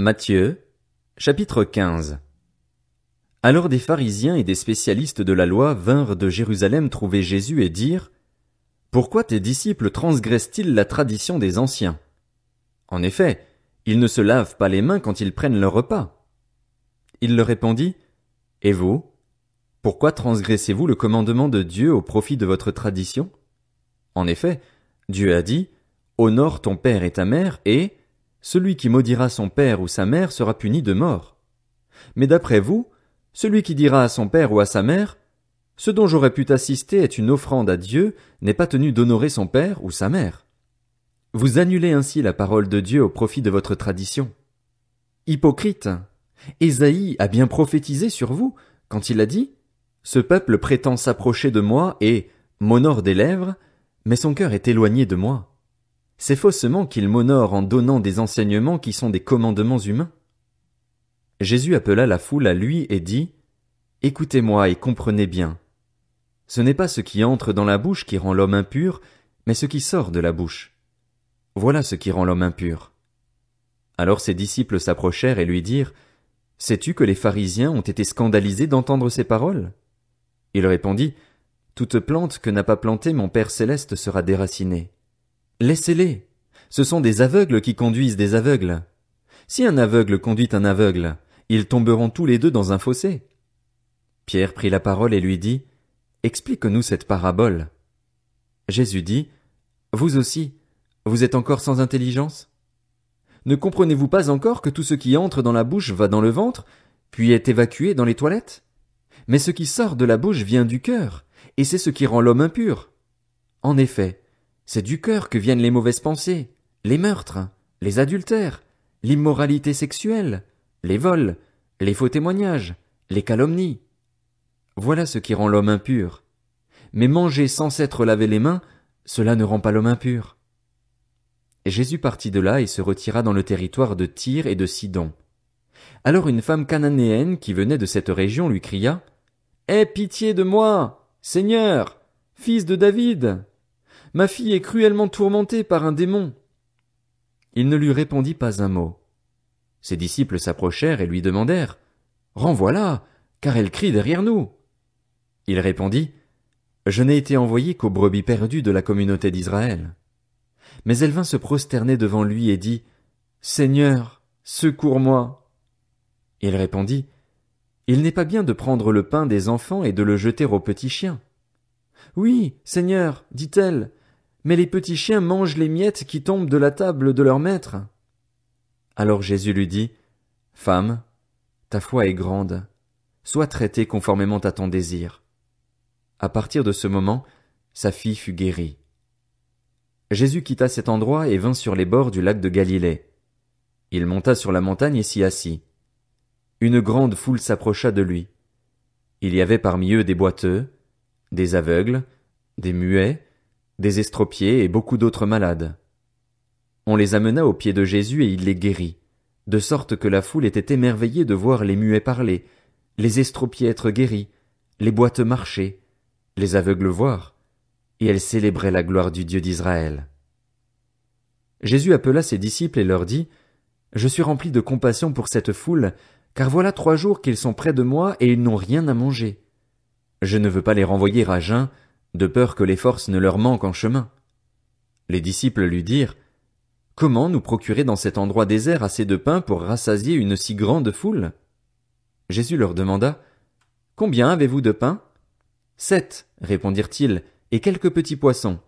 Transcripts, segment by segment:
Matthieu, chapitre 15. Alors des pharisiens et des spécialistes de la loi vinrent de Jérusalem trouver Jésus et dirent: Pourquoi tes disciples transgressent-ils la tradition des anciens? En effet, ils ne se lavent pas les mains quand ils prennent leur repas. Il leur répondit: Et vous? Pourquoi transgressez-vous le commandement de Dieu au profit de votre tradition? En effet, Dieu a dit: Honore ton père et ta mère, et celui qui maudira son père ou sa mère sera puni de mort. Mais d'après vous, celui qui dira à son père ou à sa mère: Ce dont j'aurais pu t'assister est une offrande à Dieu, n'est pas tenu d'honorer son père ou sa mère. Vous annulez ainsi la parole de Dieu au profit de votre tradition. Hypocrite! Ésaïe a bien prophétisé sur vous, quand il a dit: Ce peuple prétend s'approcher de moi et m'honore des lèvres, mais son cœur est éloigné de moi. C'est faussement qu'il m'honore en donnant des enseignements qui sont des commandements humains. Jésus appela la foule à lui et dit: Écoutez-moi et comprenez bien. Ce n'est pas ce qui entre dans la bouche qui rend l'homme impur, mais ce qui sort de la bouche. Voilà ce qui rend l'homme impur. Alors ses disciples s'approchèrent et lui dirent: Sais-tu que les pharisiens ont été scandalisés d'entendre ces paroles? Il répondit: Toute plante que n'a pas plantée mon Père céleste sera déracinée. Laissez-les. Ce sont des aveugles qui conduisent des aveugles. Si un aveugle conduit un aveugle, ils tomberont tous les deux dans un fossé. Pierre prit la parole et lui dit: Explique-nous cette parabole. Jésus dit: Vous aussi, vous êtes encore sans intelligence? Ne comprenez-vous pas encore que tout ce qui entre dans la bouche va dans le ventre, puis est évacué dans les toilettes? Mais ce qui sort de la bouche vient du cœur, et c'est ce qui rend l'homme impur. En effet, c'est du cœur que viennent les mauvaises pensées, les meurtres, les adultères, l'immoralité sexuelle, les vols, les faux témoignages, les calomnies. Voilà ce qui rend l'homme impur. Mais manger sans s'être lavé les mains, cela ne rend pas l'homme impur. Et Jésus partit de là et se retira dans le territoire de Tyr et de Sidon. Alors une femme cananéenne qui venait de cette région lui cria: Aie pitié de moi, Seigneur, fils de David! Ma fille est cruellement tourmentée par un démon. Il ne lui répondit pas un mot. Ses disciples s'approchèrent et lui demandèrent: Renvoie-la, car elle crie derrière nous. Il répondit: Je n'ai été envoyé qu'aux brebis perdues de la communauté d'Israël. Mais elle vint se prosterner devant lui et dit: Seigneur, secours-moi. Il répondit: Il n'est pas bien de prendre le pain des enfants et de le jeter aux petits chiens. Oui, Seigneur, dit-elle, mais les petits chiens mangent les miettes qui tombent de la table de leur maître. Alors Jésus lui dit: Femme, ta foi est grande, sois traitée conformément à ton désir. À partir de ce moment, sa fille fut guérie. Jésus quitta cet endroit et vint sur les bords du lac de Galilée. Il monta sur la montagne et s'y assit. Une grande foule s'approcha de lui. Il y avait parmi eux des boiteux, des aveugles, des muets, des estropiés et beaucoup d'autres malades. On les amena aux pieds de Jésus et il les guérit, de sorte que la foule était émerveillée de voir les muets parler, les estropiés être guéris, les boiteux marcher, les aveugles voir, et elle célébrait la gloire du Dieu d'Israël. Jésus appela ses disciples et leur dit: Je suis rempli de compassion pour cette foule, car voilà 3 jours qu'ils sont près de moi et ils n'ont rien à manger. Je ne veux pas les renvoyer à jeun, de peur que les forces ne leur manquent en chemin. Les disciples lui dirent: Comment nous procurer dans cet endroit désert assez de pain pour rassasier une si grande foule? Jésus leur demanda: Combien avez-vous de pain? 7, répondirent-ils, et quelques petits poissons.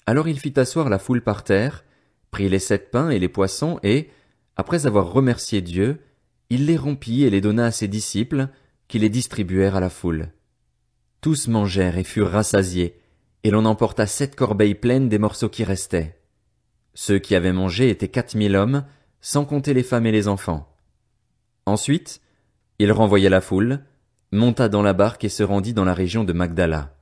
Alors il fit asseoir la foule par terre, prit les 7 pains et les poissons et, après avoir remercié Dieu, il les rompit et les donna à ses disciples, qui les distribuèrent à la foule. Tous mangèrent et furent rassasiés, et l'on emporta 7 corbeilles pleines des morceaux qui restaient. Ceux qui avaient mangé étaient 4000 hommes, sans compter les femmes et les enfants. Ensuite, il renvoya la foule, monta dans la barque et se rendit dans la région de Magdala.